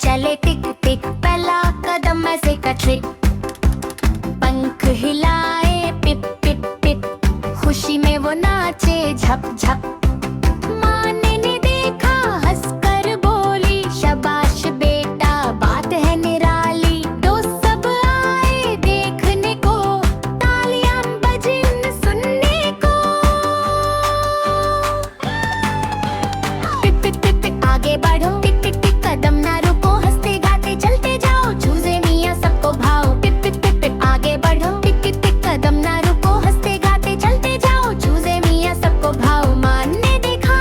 चले टिक टिक, पहला कदम ऐसे का ट्रिक। पंख हिलाए पिप पिप पिप, खुशी में वो नाचे झप झप। माँ ने देखा हंसकर बोली, शाबाश बेटा बात है निराली। दोस्त सब आए देखने को, तालियां बजिन सुनने को। पिप पिप पिप पिप आगे बढ़ो, टिक टिक टिक कदम ना रुको, हंसते गाते चलते जाओ, चूजे मियाँ सबको भाओ। पिप पिप पिप पिप आगे बढ़ो, टिक टिक टिक कदम ना रुको, हंसते गाते चलते जाओ, चूजे मियाँ सबको भाओ। माँ ने देखा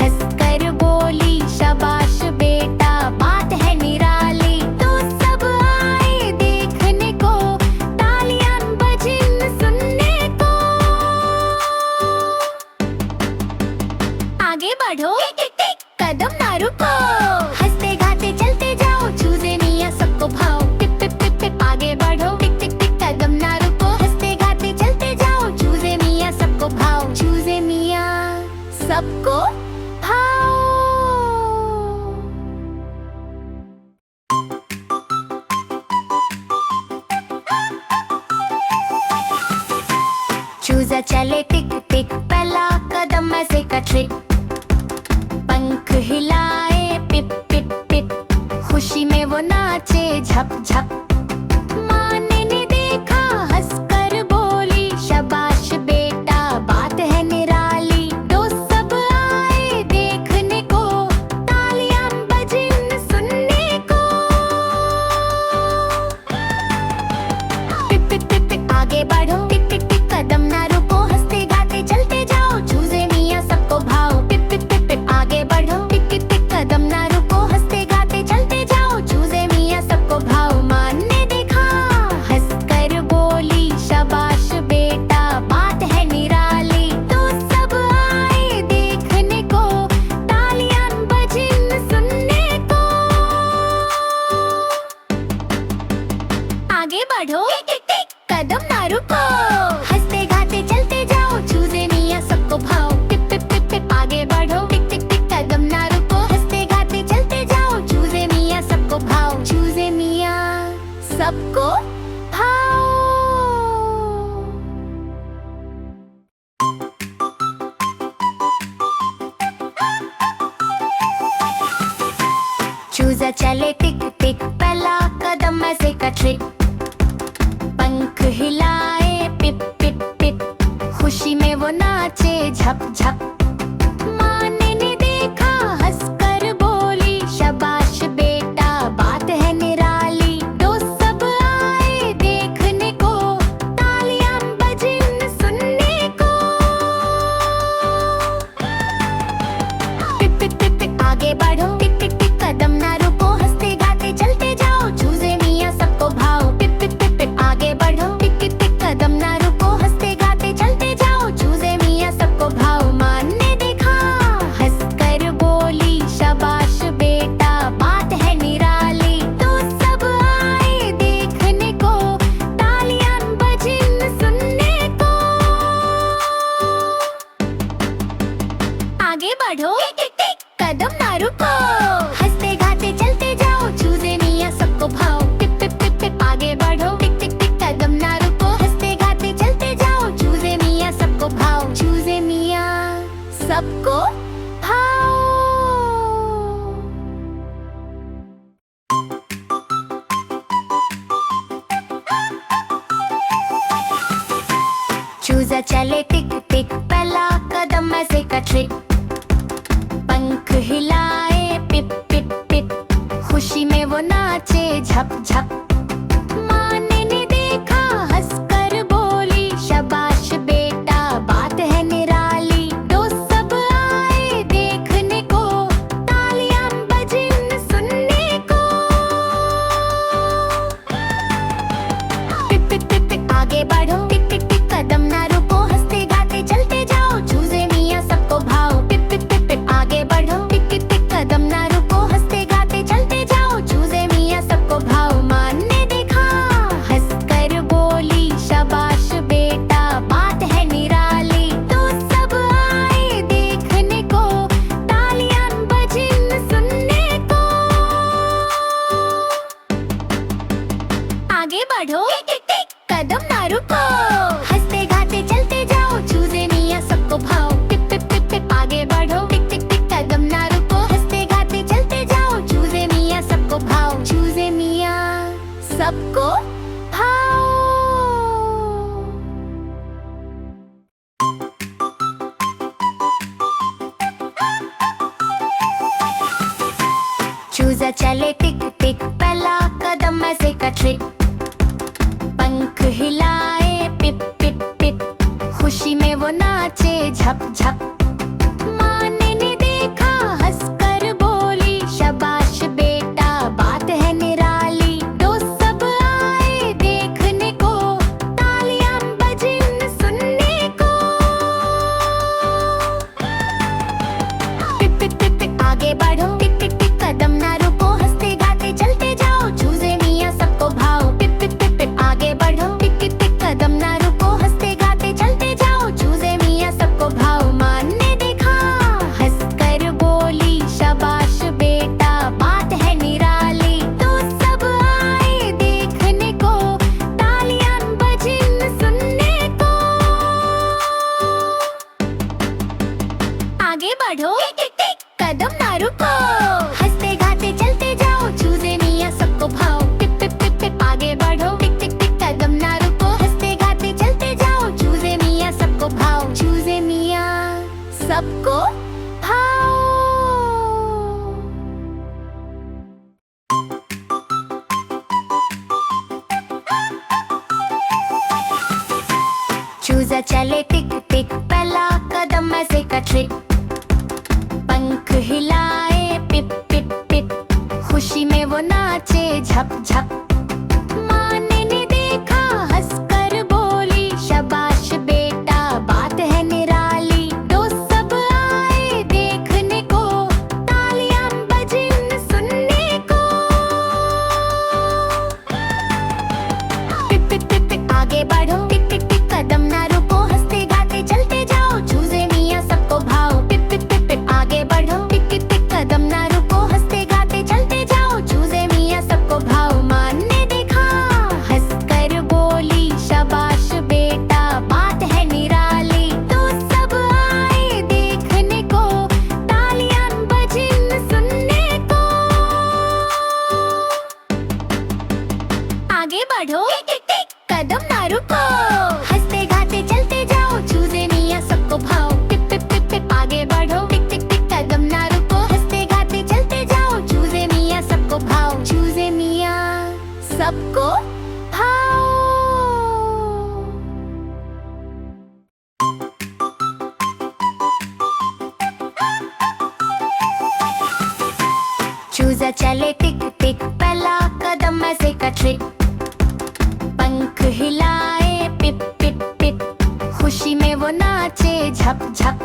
हंसकर बोली, शाबाश बेटा बात है निराली। तो सब आए देखने को, तालियां बजिन सुनने को। आगे बढ़ो, टिक टिक टिक कदम ना रुको, हंसते गाते चलते जाओ, चूजे मियाँ सबको भाओ। पिप पिप पिप पिप आगे बढ़ो, टिक टिक टिक कदम ना रुको, हंसते गाते चलते जाओ, चूजे मियाँ सबको भाओ। चूजे मियाँ सबको भाओ। चूजा चले टिक टिक, पहला कदम ऐसे का ट्रिक। पंख हिलाए पिप पिप पिप, खुशी में वो नाचे झप झप। माँ ने देखा हंसकर बोली, शाबाश बेटा बात है निराली। दोस्त सब आए देखने को, तालियां बजिन सुनने को। पिप पिप पिप पिप आगे बढ़ो, टिक टिक टिक कदम ना रुको, हंसते गाते चलते जाओ, चूजे मियाँ सबको भाओ। पिप पिप पिप पिप आगे बढ़ो, टिक टिक टिक कदम ना रुको, हंसते गाते चलते जाओ, चूजे मियाँ सबको भाओ। माँ ने देखा हंसकर बोली, शाबाश बेटा बात है निराली। तो सब आए देखने को, तालियां बजिन सुनने को। आगे बढ़ो, टिक टिक टिक कदम ना रुको, हंसते गाते चलते जाओ, चूजे मियाँ सबको भाओ। पिप पिप पिप पिप आगे बढ़ो, टिक टिक टिक कदम ना रुको, हंसते गाते चलते जाओ, चूजे मियाँ सबको भाओ। चूजे मियाँ सबको भाओ। चूजा चले टिक टिक, पहला कदम ऐसे का ट्रिक। पंख हिलाए पिप पिप पिप, खुशी में वो नाचे झप झप। माँ ने देखा हंसकर बोली, शाबाश बेटा बात है निराली। दोस्त सब आए देखने को, तालियां बजिन सुनने को। पिप पिप पिप पिप आगे बढ़ो, टिक टिक टिक कदम ना रुको, हंसते गाते चलते जाओ, चूजे मियाँ सबको भाओ। पिप पिप पिप पिप आगे बढ़ो, टिक टिक टिक कदम ना रुको, हंसते गाते चलते जाओ, चूजे मियाँ सबको भाओ। माँ ने देखा हंसकर बोली, शाबाश बेटा बात है निराली। तो सब आए देखने को, तालियां बजिन सुनने को। आगे बढ़ो, टिक टिक टिक कदम ना रुको, हंसते गाते चलते जाओ, चूजे मियाँ सबको भाओ। पिप पिप पिप पिप आगे बढ़ो, टिक टिक टिक कदम ना रुको, हंसते गाते चलते जाओ, चूजे मियाँ सबको भाओ। चूजे मियाँ सबको भाओ। चूजा चले टिक टिक, पहला कदम ऐसे का ट्रिक। पंख हिलाए पिप पिप पिप, खुशी में वो नाचे झप झप। माँ ने देखा हंसकर बोली, शाबाश बेटा बात है निराली। दोस्त सब आए देखने को, तालियां बजिन सुनने को। पिप पिप पिप पिप आगे बढ़ो, टिक टिक टिक कदम ना रुको, हंसते गाते चूजा चले टिक टिक, पहला कदम ऐसे का ट्रिक। पंख हिलाए पिप पिप पिप, खुशी में वो नाचे झप झप। माँ ने देखा हंसकर बोली, शाबाश बेटा बात है निराली। दोस्त सब आए देखने को, तालियां बजी सुनने को। पिप पिप पिप पिप आगे बढ़ो, टिक टिक टिक कदम ना रुको, हंसते गाते चलते जाओ, चूजे मियाँ सबको भाओ। पिप पिप पिप पिप आगे बढ़ो, टिक टिक टिक कदम ना रुको, हंसते गाते चलते जाओ, चूजे मियाँ सबको भाओ। माँ ने देखा हंसकर बोली, शाबाश बेटा बात है निराली। तो सब आए देखने को, तालियां बजी सुनने को। आगे बढ़ो टिक टिक कदम ना रुको, हंसते गाते चलते जाओ, चूजे मियाँ सबको भाओ। पिप पिप पिप पिप आगे बढ़ो, टिक टिक टिक कदम ना रुको, हंसते गाते चलते जाओ, चूजे मियाँ सबको भाओ। चूजे मियाँ सबको भाओ। चूजा चले टिक टिक, पहला कदम ऐसे का ट्रिक। पंख हिलाए पिप पिप पिप, खुशी में वो नाचे झप झप। माँ ने देखा हंसकर बोली, शाबाश बेटा बात है निराली। दोस्त सब आए देखने को, तालियां बजी सुनने को। पिप पिप पिप पिप आगे बढ़ो, टिक टिक टिक कदम ना रुको, हंसते गाते चलते जाओ, चूजे मियाँ सबको भाओ। पिप पिप पिप पिप आगे बढ़ो, टिक टिक टिक कदम ना रुको, हंसते गाते चलते जाओ, चूजे मियाँ सबको भाओ। माँ ने देखा हंसकर बोली, शाबाश बेटा बात है निराली। तो सब आए देखने को, तालियां बजी सुनने को। आगे बढ़ो टिक टिक कदम ना रुको, हंसते गाते चलते जाओ, चूजे मियाँ सबको भाओ। पिप पिप पिप पिप आगे बढ़ो, टिक टिक टिक कदम ना रुको, हंसते गाते चलते जाओ, चूजे मियाँ सबको भाओ। चूजे मियाँ सबको भाओ। चूजा चले टिक टिक, पहला कदम ऐसे का ट्रिक। पंख हिलाए पिप पिप पिप, खुशी में वो नाचे झप झप।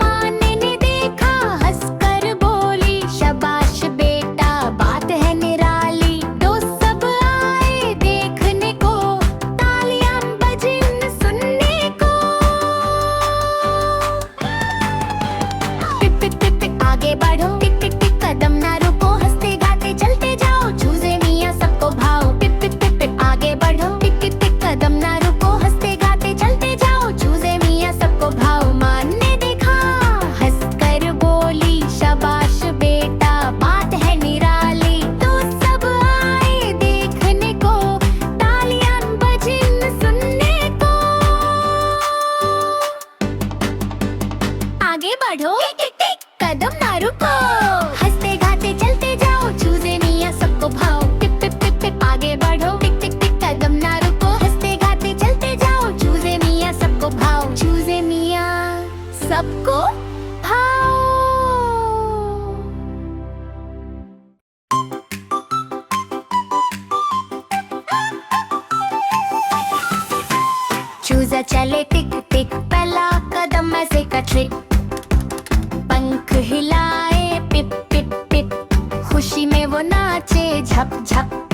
माँ ने देखा हंसकर बोली, शाबाश बेटा बात है निराली। दोस्त सब आए देखने को, तालियां बजी सुनने को। पिप पिप पिप पिप आगे बढ़ो, टिक टिक टिक कदम ना रुको, हंसते गाते चलते जाओ, चूजे मियाँ सबको भाओ। पिप पिप पिप पिप आगे बढ़ो, टिक टिक टिक कदम ना रुको, हंसते गाते चलते जाओ, चूजे मियाँ सबको भाओ। माँ ने देखा हंसकर बोली, शाबाश बेटा बात है निराली। तो सब आए देखने को, तालियां बजी सुनने को। आगे बढ़ो टिक टिक कदम ना रुको, हंसते गाते चलते जाओ, चूजे मियाँ सबको भाओ। पिप पिप पिप पिप आगे बढ़ो, टिक टिक टिक कदम ना रुको, हंसते गाते चलते जाओ, चूजे मियाँ सबको भाओ। चूजे मियाँ सबको भाओ। चूजा चले टिक टिक, पहला कदम ऐसे का ट्रिक। पंख हिलाए पिप पिप पिप, खुशी में वो नाचे झप झप।